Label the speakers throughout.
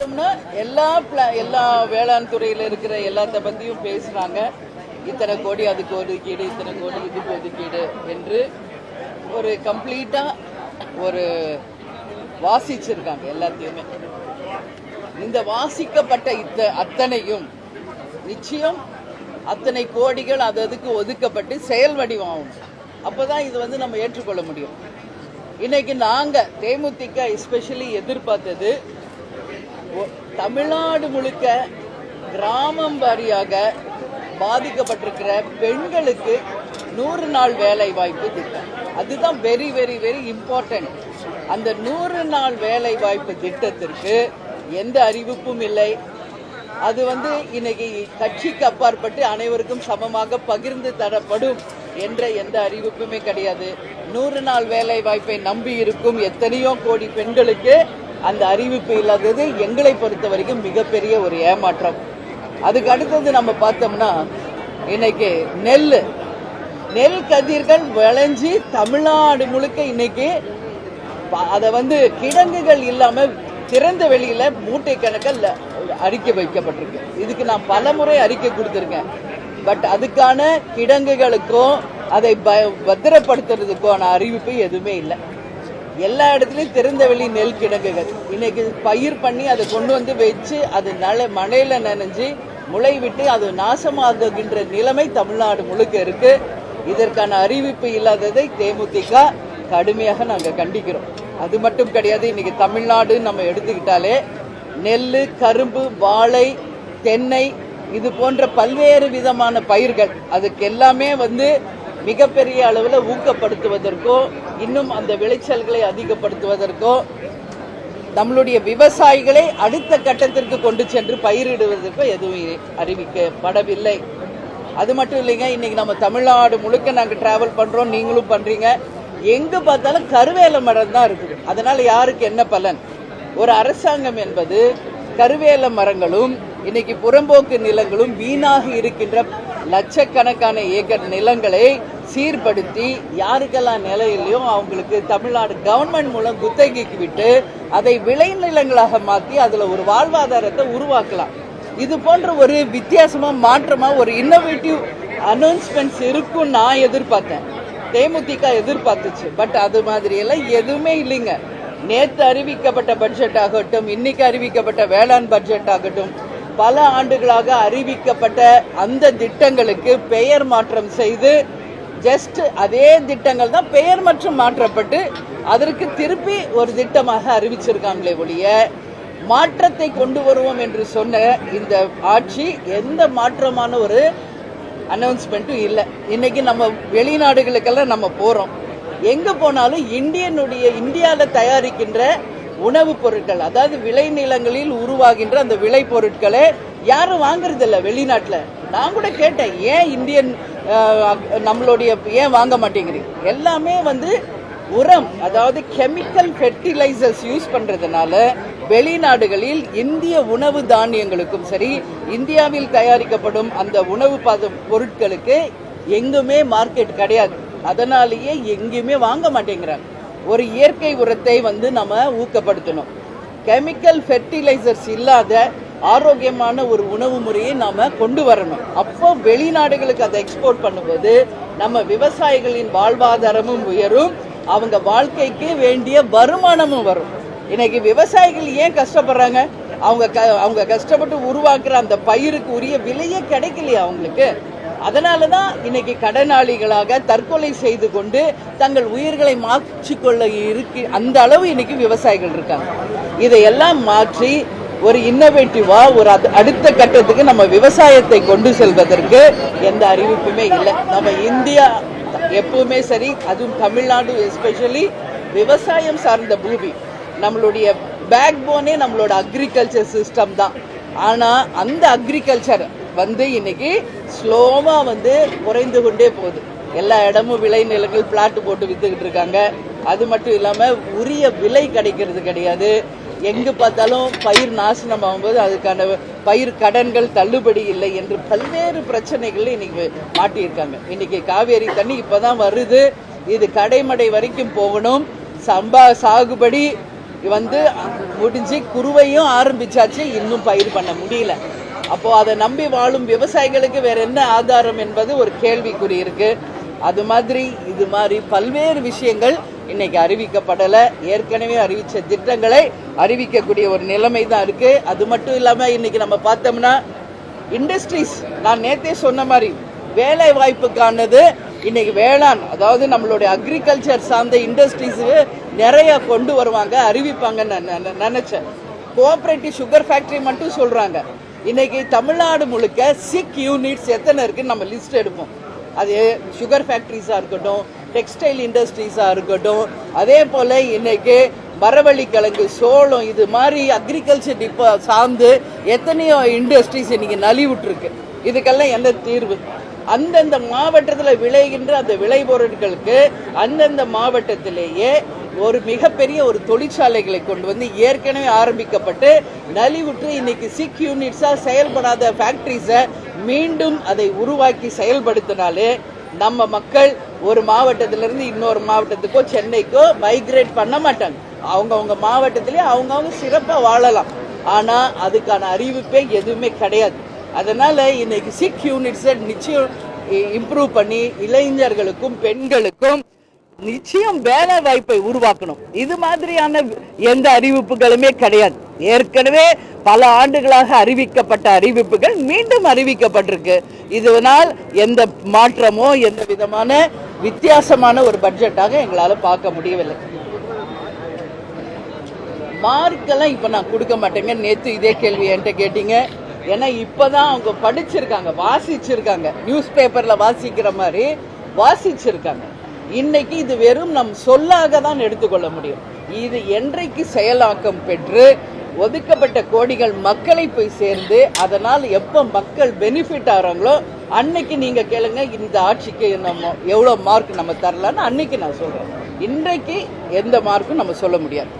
Speaker 1: பார்த்தோம்னா எல்லா வேளாண் துறையில் இருக்கிற எல்லாத்த பற்றியும் பேசுகிறாங்க. இத்தனை கோடி அதுக்கு ஒதுக்கீடு, இத்தனை கோடி இதுக்கு ஒதுக்கீடு என்று ஒரு கம்ப்ளீட்டாக ஒரு வாசிச்சிருக்காங்க எல்லாத்தையுமே. இந்த வாசிக்கப்பட்ட அத்தனையும் நிச்சயம் அத்தனை கோடிகள் அதுக்கு ஒதுக்கப்பட்டு செயல் வடிவமாகும். அப்போதான் இது நம்ம ஏற்றுக்கொள்ள முடியும். இன்னைக்கு நாங்கள் தேமுதிக எஸ்பெஷலி எதிர்பார்த்தது தமிழ்நாடு முழுக்க கிராமம் வாரியாக பாதிக்கப்பட்டிருக்கிற பெண்களுக்கு 100 நாள் வேலை வாய்ப்பு திட்டம். அதுதான் வெரி வெரி வெரி இம்பார்ட்டன்ட். அந்த 100 நாள் வேலை வாய்ப்பு திட்டத்திற்கு எந்த அறிவிப்பும் இல்லை. அது இன்னைக்கு கட்சிக்கு அப்பாற்பட்டு அனைவருக்கும் சமமாக பகிர்ந்து தரப்படும் என்ற எந்த அறிவிப்புமே கிடையாது. 100 நாள் வேலை வாய்ப்பை நம்பி இருக்கும் எத்தனையோ கோடி பெண்களுக்கு அந்த அறிவிப்பு இல்லாதது எங்களை பொறுத்த வரைக்கும் மிகப்பெரிய ஒரு ஏமாற்றம். அதுக்கு அடுத்தது நம்ம பார்த்தோம்னா இன்னைக்கு நெல் கதிர்கள் விளைஞ்சி தமிழ்நாடு முழுக்க இன்னைக்கு அதை கிடங்குகள் இல்லாம திறந்த வெளியில மூட்டை கணக்கில் அறிக்கை வைக்கப்பட்டிருக்கு. இதுக்கு நான் பல முறை அறிக்கை கொடுத்திருக்கேன். பட் அதுக்கான கிடங்குகளுக்கும் அதை பத்திரப்படுத்துறதுக்கான அறிவிப்பு எதுவுமே இல்லை. எல்லா இடத்துலையும் திறந்த வெளி நெல் கிடங்குகள் இன்னைக்கு பயிர் பண்ணி அதை கொண்டு வச்சு அது மழையில நனைஞ்சு முளை விட்டு அது நாசமாகுகின்ற நிலைமை தமிழ்நாடு முழுக்க இருக்கு. இதற்கான அறிவிப்பு இல்லாததை தேமுதிக கடுமையாக நாங்கள் கண்டிக்கிறோம். அது மட்டும் கிடையாது. இன்னைக்கு தமிழ்நாடு நம்ம எடுத்துக்கிட்டாலே நெல், கரும்பு, வாழை, தென்னை இது போன்ற பல்வேறு விதமான பயிர்கள் அதுக்கு எல்லாமே மிகப்பெரிய அளவில் ஊக்கப்படுத்துவதற்கோ இன்னும் அந்த விளைச்சல்களை அதிகப்படுத்துவதற்கோ நம்மளுடைய விவசாயிகளை அடுத்த கட்டத்திற்கு கொண்டு சென்று பயிரிடுவதற்கோ எதுவும் அறிவிக்கப்படவில்லை. அது மட்டும் இல்லைங்க, இன்னைக்கு நம்ம தமிழ்நாடு முழுக்க நாங்கள் டிராவல் பண்றோம், நீங்களும் பண்றீங்க. எங்க பார்த்தாலும் கருவேல மரம் தான் இருக்குது. அதனால யாருக்கு என்ன பலன்? ஒரு அரசாங்கம் என்பது கருவேல மரங்களும் இன்னைக்கு புறம்போக்கு நிலங்களும் வீணாக இருக்கின்ற லட்சக்கணக்கான ஏக்கர் நிலங்களை சீர்படுத்தி யாருக்கெல்லாம் நிலையிலையும் அவங்களுக்கு தமிழ்நாடு கவர்மெண்ட் மூலம் குத்தகைக்கு விட்டு அதை விளைநிலங்களாக மாற்றி அதுல ஒரு வாழ்வாதாரத்தை உருவாக்கலாம். இது போன்ற ஒரு வித்தியாசமா மாற்றமா ஒரு இன்னோவேட்டிவ் அனௌன்ஸ்மெண்ட்ஸ் இருக்கும் நான் எதிர்பார்த்தேன். தேமுதிக எதிர்பார்த்துச்சு. பட் அது மாதிரி எல்லாம் எதுவுமே இல்லைங்க. நேற்று அறிவிக்கப்பட்ட பட்ஜெட் ஆகட்டும், இன்னைக்கு அறிவிக்கப்பட்ட வேளாண் பட்ஜெட் ஆகட்டும், பல ஆண்டுகளாக அறிவிக்கப்பட்ட அந்த திட்டங்களுக்கு பெயர் மாற்றம் செய்து ஜஸ்ட் அதே திட்டங்கள் தான் பெயர் மற்றும் மாற்றப்பட்டு அதற்கு திருப்பி ஒரு திட்டமாக அறிவிச்சிருக்காங்களே ஒழிய மாற்றத்தை கொண்டு வருவோம் என்று சொன்ன இந்த ஆட்சி எந்த மாற்றமான ஒரு அனௌன்ஸ்மெண்ட்டும் இல்லை. இன்னைக்கு நம்ம வெளிநாடுகளுக்கெல்லாம் நம்ம போறோம். எங்க போனாலும் இந்தியாவில் தயாரிக்கின்ற உணவுப் பொருட்கள், அதாவது விளைநிலங்களில் உருவாகின்ற அந்த விளை பொருட்களை யாரும் வாங்குறது இல்லை வெளிநாட்டில். நான் கூட கேட்டேன், ஏன் நம்மளுடைய ஏன் வாங்க மாட்டேங்கிறீங்க? எல்லாமே உரம், அதாவது கெமிக்கல் ஃபெர்டிலைசர்ஸ் யூஸ் பண்றதுனால வெளிநாடுகளில் இந்திய உணவு தானியங்களுக்கும் சரி, இந்தியாவில் தயாரிக்கப்படும் அந்த உணவு பொருட்களுக்கு எங்குமே மார்க்கெட் கிடையாது. அதனாலேயே எங்கேயுமே வாங்க மாட்டேங்கிறாங்க. ஒரு இயற்கை உரத்தை நம்ம ஊக்கப்படுத்தணும். கெமிக்கல் ஃபெர்டிலைசர்ஸ் இல்லாத ஆரோக்கியமான ஒரு உணவு முறையை நாம கொண்டு வரணும். அப்போ வெளிநாடுகளுக்கு அதை எக்ஸ்போர்ட் பண்ணும்போது நம்ம விவசாயிகளின் வாழ்வாதாரமும் உயரும், அவங்க வாழ்க்கைக்கு வேண்டிய வருமானமும் வரும். இன்னைக்கு விவசாயிகள் ஏன் கஷ்டப்படுறாங்க? அவங்க கஷ்டப்பட்டு உருவாக்குற அந்த பயிருக்கு உரிய விலையே கிடைக்கலையா அவங்களுக்கு? அதனாலதான் இன்னைக்கு கடனாளிகளாக தற்கொலை செய்து கொண்டு தங்கள் உயிர்களை மாற்றிக்கொள்ள அந்த அளவு இன்னைக்கு விவசாயிகள் இருக்காங்க. இதையெல்லாம் மாற்றி ஒரு இன்னோவேட்டிவா ஒரு அடுத்த கட்டத்துக்கு நம்ம விவசாயத்தை கொண்டு செல்வதற்கு எந்த அறிவிப்புமே இல்லை. நம்ம இந்தியா எப்பவுமே சரி, அதுவும் தமிழ்நாடு எஸ்பெஷலி விவசாயம் சார்ந்த பூமி. நம்மளுடைய பேக் போனே நம்மளோட அக்ரிகல்ச்சர் சிஸ்டம் தான். ஆனா அந்த அக்ரிகல்ச்சர் இன்னைக்கு ஸ்லோவா குறைந்து கொண்டே போகுது. எல்லா இடமும் விளைநிலங்கள் பிளாட் போட்டு வித்துக்கிட்டு இருக்காங்க. அது மட்டும் இல்லாம உரிய விலை கிடைக்கிறது கிடையாது. எங்கு பார்த்தாலும் பயிர் நாசனம் ஆகும்போது அதுக்கான பயிர் கடன்கள் தள்ளுபடி இல்லை என்று பல்வேறு பிரச்சனைகள் இன்னைக்கு மாட்டியிருக்காங்க. இன்னைக்கு காவேரி தண்ணி இப்பதான் வருது. இது கடைமடை வரைக்கும் போகணும். சாகுபடி வந்து முடிஞ்சு குறுவையும் ஆரம்பிச்சாச்சு, இன்னும் பயிர் பண்ண முடியல. அப்போ அதை நம்பி வாழும் விவசாயிகளுக்கு வேற என்ன ஆதாரம் என்பது ஒரு கேள்விக்குறி இருக்கு. அது மாதிரி இது மாதிரி பல்வேறு விஷயங்கள் இன்னைக்கு அறிவிக்கப்படல. ஏற்கனவே அறிவிச்ச திட்டங்களை அறிவிக்கக்கூடிய ஒரு நிலைமை தான் இருக்கு. அது மட்டும் இல்லாம இன்னைக்கு நம்ம பார்த்தோம்னா இண்டஸ்ட்ரீஸ், நான் நேத்தே சொன்ன மாதிரி வேலை வாய்ப்புக்கானது இன்னைக்கு வேளாண், அதாவது நம்மளுடைய அக்ரிகல்ச்சர் சார்ந்த இண்டஸ்ட்ரீஸ் நிறைய கொண்டு வருவாங்க, அறிவிப்பாங்கன்னு நினைச்சேன். கோஆபரேட்டிவ் சுகர் ஃபேக்டரி மட்டும் சொல்றாங்க. இன்னைக்கு தமிழ்நாடு முழுக்க சிக் யூனிட்ஸ் எத்தனை இருக்குன்னு நம்ம லிஸ்ட் எடுப்போம். அது சுகர் ஃபேக்டரிஸா இருக்கட்டும், டெக்ஸ்டைல் இண்டஸ்ட்ரீஸா இருக்கட்டும், அதே போல இன்னைக்கு மரவள்ளி கிழங்கு, சோளம், இது மாதிரி அக்ரிகல்ச்சர் சார்ந்து எத்தனையோ இண்டஸ்ட்ரீஸ் இன்னைக்கு நலிவுற்று. இதுக்கெல்லாம் என்ன தீர்வு? அந்தந்த மாவட்டத்தில் விளைகின்ற அந்த விளைபொருட்களுக்கு அந்தந்த மாவட்டத்திலேயே ஒரு மிகப்பெரிய ஒரு தொழிற்சாலைகளை கொண்டு வந்து ஏற்கனவே ஆரம்பிக்கப்பட்டு நலிவுற்று இன்னைக்கு சிக் யூனிட்ஸா செயல்படாத ஃபேக்டரிஸை மீண்டும் அதை உருவாக்கி செயல்படுத்தினாலே நம்ம மக்கள் ஒரு மாவட்டத்திலிருந்து இன்னொரு மாவட்டத்துக்கோ சென்னைக்கோ மைக்ரேட் பண்ண மாட்டாங்க. அவங்கவுங்க மாவட்டத்திலே அவங்கவுங்க சிறப்பாக வாழலாம். ஆனால் அதுக்கான அறிவிப்பே எதுவுமே கிடையாது. அதனால இன்னைக்கு சிக் யூனிட்ஸை நிச்சயம் இம்ப்ரூவ் பண்ணி இளைஞர்களுக்கும் பெண்களுக்கும் நிச்சயம் வேலை வாய்ப்பை உருவாக்கணும். இது மாதிரியான எந்த அறிவிப்புகளுமே கிடையாது. ஏற்கனவே பல ஆண்டுகளாக அறிவிக்கப்பட்ட அறிவிப்புகள் மீண்டும் அறிவிக்கப்பட்டிருக்கு. இதனால் எந்த மாற்றமோ எந்த விதமான வித்தியாசமான ஒரு பட்ஜெட்டாக எங்களால் பார்க்க முடியவில்லை. மார்க்கெல்லாம் இப்ப நான் கொடுக்க மாட்டேங்க. நேற்று இதே கேள்வி என்கிட்ட கேட்டீங்க. ஏன்னா இப்பதான் அவங்க படிச்சிருக்காங்க, வாசிச்சிருக்காங்க, நியூஸ் பேப்பர்ல வாசிக்கிற மாதிரி வாசிச்சிருக்காங்க. இன்னைக்கு இது வெறும் நம் சொல்லாக தான் எடுத்துக்கொள்ள முடியும். இது என்றைக்கு செயலாக்கம் பெற்று ஒதுக்கப்பட்ட கோடிகள் மக்களை போய் சேர்ந்து அதனால் எப்ப மக்கள் பெனிஃபிட் ஆகிறாங்களோ அன்னைக்கு நீங்க கேளுங்க, இந்த ஆட்சிக்கு நம்ம எவ்வளவு மார்க் நம்ம தரலான்னு அன்னைக்கு நான் சொல்றேன். இன்றைக்கு எந்த மார்க்கும் நம்ம சொல்ல முடியாது.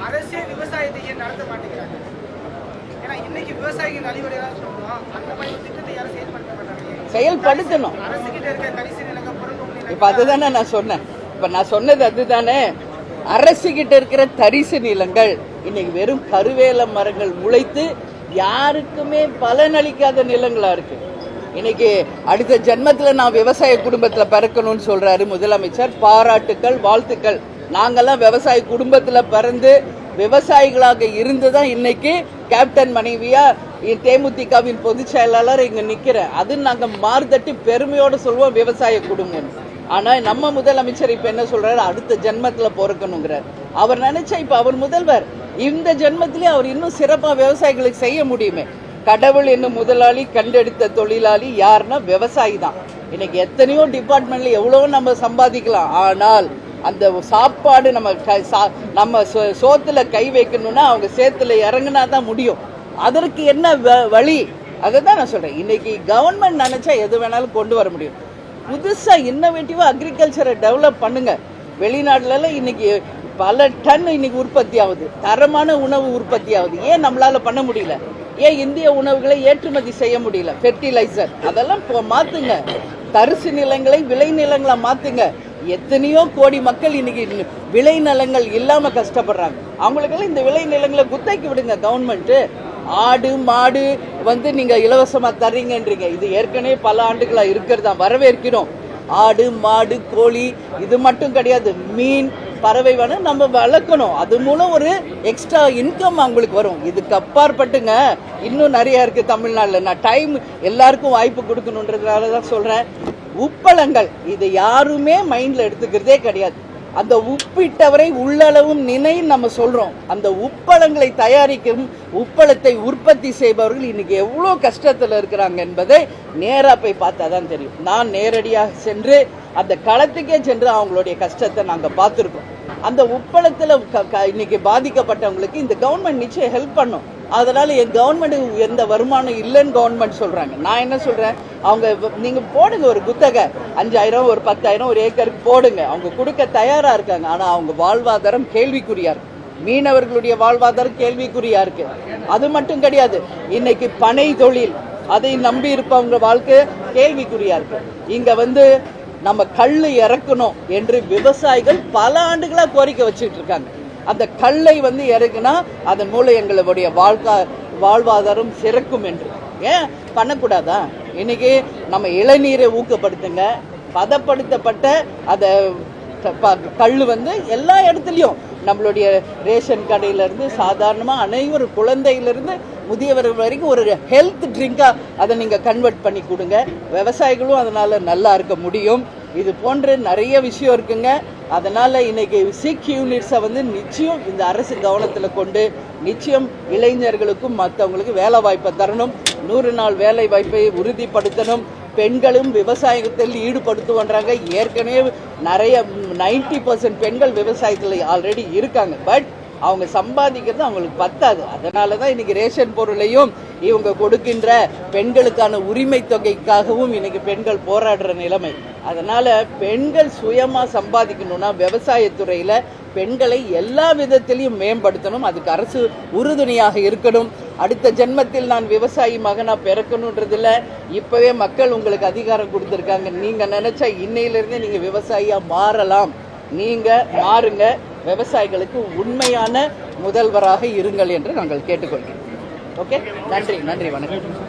Speaker 2: அரசே விவசாயத்தை ஏன் நடத்த மாட்டேங்கிறாங்க? ஏன்னா இன்னைக்கு விவசாயிகள் நலிவடையாக சொல்றோம். அந்த மாதிரி திட்டத்தை யாரும் செயல்படுத்த மாட்டாங்க.
Speaker 1: செயல்படுத்தணும்.
Speaker 2: அரசு கிட்ட இருக்க தரிசு நிலங்க பொருள்
Speaker 1: இப்ப அதுதானே நான் சொன்னேன். இப்ப நான் சொன்னது அதுதானே. அரசு கிட்ட இருக்கிற தரிசு நிலங்கள் இன்னைக்கு வெறும் கருவேல மரங்கள் முளைத்து யாருக்குமே பலனளிக்காத நிலங்களா இருக்கு. இன்னைக்கு அடுத்த ஜென்மத்துல நான் விவசாய குடும்பத்துல பிறக்கணும்னு சொல்றாரு முதலமைச்சர். பாராட்டுக்கள், வாழ்த்துக்கள். நாங்கெல்லாம் விவசாய குடும்பத்துல பிறந்து விவசாயிகளாக இருந்துதான் இன்னைக்கு கேப்டன் மனைவியா தேமுதிகவின் பொதுச் செயலாளர் இங்க நிக்கிறேன். அது நாங்க மார்தட்டி பெருமையோட சொல்வோம் விவசாய குடும்பம். ஆனா நம்ம முதலமைச்சர் இப்ப என்ன சொல்றாரு, அடுத்த ஜென்மத்துல பிறக்கணுங்கிறார். அவர் நினைச்சா இப்ப அவர் முதல்வர், இந்த ஜென்மத்திலேயே அவர் இன்னும் சிறப்பா விவசாயிகளுக்கு செய்ய முடியுமே. கடவுள் என்னும் முதலாளி கண்டெடுத்த தொழிலாளி யாருன்னா விவசாயி தான். இன்னைக்கு எத்தனையோ டிபார்ட்மெண்ட்ல எவ்வளவோ நம்ம சம்பாதிக்கலாம். ஆனால் அந்த சாப்பாடு நம்ம சோத்துல கை வைக்கணும்னா அவங்க சேத்துல இறங்கினா தான் முடியும். அதற்கு என்ன வழி? அதை தான் நான் சொல்றேன். இன்னைக்கு கவர்மெண்ட் நினைச்சா எது வேணாலும் கொண்டு வர முடியும். புதுசா இன்னோவேட்டிவா அக்ரிகல்ச்சரை டெவலப் பண்ணுங்க. வெளிநாட்டுல இன்னைக்கு பல டன் இன்னைக்கு உற்பத்தி ஆகுது, தரமான உணவு உற்பத்தி ஆகுது. ஏன் நம்மளால பண்ண முடியல? ஏன் இந்திய உணவுகளை ஏற்றுமதி செய்ய முடியல? ஃபெர்டிலைசர் அதெல்லாம் மாத்துங்க. தரிசு நிலங்களை விளை நிலங்களா மாத்துங்க. எத்தனையோ கோடி மக்கள் இன்னைக்கு விளை நிலங்கள் இல்லாம கஷ்டப்படுறாங்க. அவங்களுக்கெல்லாம் இந்த விளை நிலங்களை குத்தகைக்கு விடுங்க கவர்மெண்ட். ஆடு மாடு நீங்க இலவசமா தர்றீங்கன்றீங்க. இது ஏற்கனவே பல ஆண்டுகளா இருக்கிறதா, வரவேற்கிறோம். ஆடு மாடு கோழி இது மட்டும் கிடையாது, மீன் பறவை வேணும் நம்ம வளர்க்கணும். அது மூலம் ஒரு எக்ஸ்ட்ரா இன்கம் அவங்களுக்கு வரும். இதுக்கு அப்பாற்பட்டுங்க இன்னும் நிறைய இருக்கு தமிழ்நாட்டில். நான் டைம் எல்லாருக்கும் வாய்ப்பு கொடுக்கணுன்றதுனால தான் சொல்றேன். உப்பளங்கள் இது யாருமே மைண்ட்ல எடுத்துக்கிறதே கிடையாது. அந்த உப்பிட்டவரை உள்ளளவும் நினைன்னு நம்ம சொல்றோம். அந்த உப்பளங்களை தயாரிக்கும் உப்பளத்தை உற்பத்தி செய்பவர்கள் இன்னைக்கு எவ்வளவு கஷ்டத்துல இருக்கிறாங்க என்பதை நேரா போய் பார்த்தாதான் தெரியும். நான் நேரடியாக சென்று அந்த களத்துக்கே சென்று அவங்களுடைய கஷ்டத்தை நாங்க பார்த்துருக்கோம். அந்த உப்பளத்துல இன்னைக்கு பாதிக்கப்பட்டவங்களுக்கு இந்த கவர்மெண்ட் நிச்சயம் ஹெல்ப் பண்ணும். அதனால என் கவர்மெண்ட் எந்த வருமானம் இல்லைன்னு கவர்மெண்ட் சொல்றாங்க. நான் என்ன சொல்றேன், அவங்க நீங்க போடுங்க ஒரு குத்தகை 5000 ஒரு 10,000 ஒரு ஏக்கருக்கு போடுங்க. அவங்க கொடுக்க தயாரா இருக்காங்க. ஆனா அவங்க வாழ்வாதாரம் கேள்விக்குறியா இருக்கு. மீனவர்களுடைய வாழ்வாதாரம் கேள்விக்குறியா இருக்கு. அது மட்டும் கிடையாது, இன்னைக்கு பனை தொழில் அதை நம்பி இருப்பவங்க வாழ்க்கை கேள்விக்குறியா இருக்கு. இங்க நம்ம கள்ளு இறக்கணும் என்று விவசாயிகள் பல ஆண்டுகளா கோரிக்கை வச்சுட்டு இருக்காங்க. அந்த கல்லை வந்து இறக்குனா அதன் மூலம் எங்களுடைய வாழ்வாதாரம் சிறக்கும் என்று. ஏன் பண்ணக்கூடாதா? இன்னைக்கு நம்ம இளநீரை ஊக்கப்படுத்துங்க, பதப்படுத்தப்பட்ட அத கல்லு வந்து எல்லா இடத்துலையும் நம்மளுடைய ரேஷன் கடையிலிருந்து சாதாரணமா அனைவரும் குழந்தையிலிருந்து முதியவர்கள் வரைக்கும் ஒரு ஹெல்த் ட்ரிங்கா அதை நீங்க கன்வெர்ட் பண்ணி கொடுங்க. விவசாயிகளும் அதனால நல்லா இருக்க முடியும். இது போன்ற நிறைய விஷயம் இருக்குங்க. அதனால இன்னைக்கு சிக் யூனிட்ஸை வந்து நிச்சயம் இந்த அரசு கவனத்துல கொண்டு நிச்சயம் இளைஞர்களுக்கும் மற்றவங்களுக்கு வேலை வாய்ப்பை தரணும். 100 நாள் வேலை வாய்ப்பை உறுதிப்படுத்தணும். பெண்களும் விவசாயத்தில் ஈடுபடுத்துவன்றாங்க. ஏற்கனவே நிறைய 90% பெண்கள் விவசாயத்தில் ஆல்ரெடி இருக்காங்க. பட் அவங்க சம்பாதிக்கிறது அவங்களுக்கு பத்தாது. அதனால தான் இன்னைக்கு ரேஷன் பொருளையும் இவங்க கொடுக்கின்ற பெண்களுக்கான உரிமை தொகைக்காகவும் இன்னைக்கு பெண்கள் போராடுற நிலைமை. அதனால பெண்கள் சுயமா சம்பாதிக்கணும்னா விவசாயத்துறையில பெண்களை எல்லா விதத்திலையும் மேம்படுத்தணும். அதுக்கு அரசு உறுதுணையாக இருக்கணும். அடுத்த ஜென்மத்தில் நான் விவசாயி மகனா பிறக்கணுன்றதுல இப்பவே மக்கள் உங்களுக்கு அதிகாரம் கொடுத்துருக்காங்க. நீங்க நினைச்சா இன்னையிலிருந்தே நீங்க விவசாயியா மாறலாம். நீங்க மாறுங்க, விவசாயிகளுக்கு உண்மையான முதல்வராக இருங்கள் என்று நாங்கள் கேட்டுக்கொள்கிறோம். ஓகே, நன்றி, வணக்கம்.